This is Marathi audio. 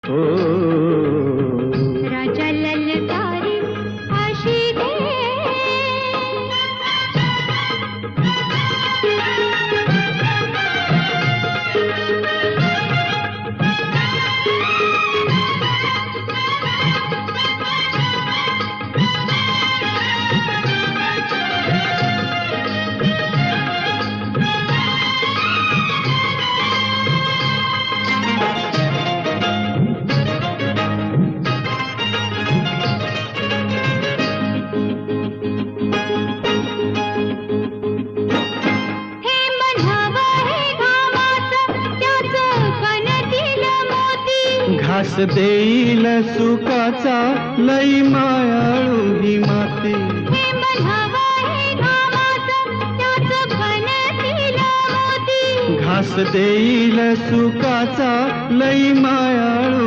हो राजा ललकारी आशी दे घास देईल सुखाचा लई मायाळू ही माती घास देईल सुखाचा लई मायाळू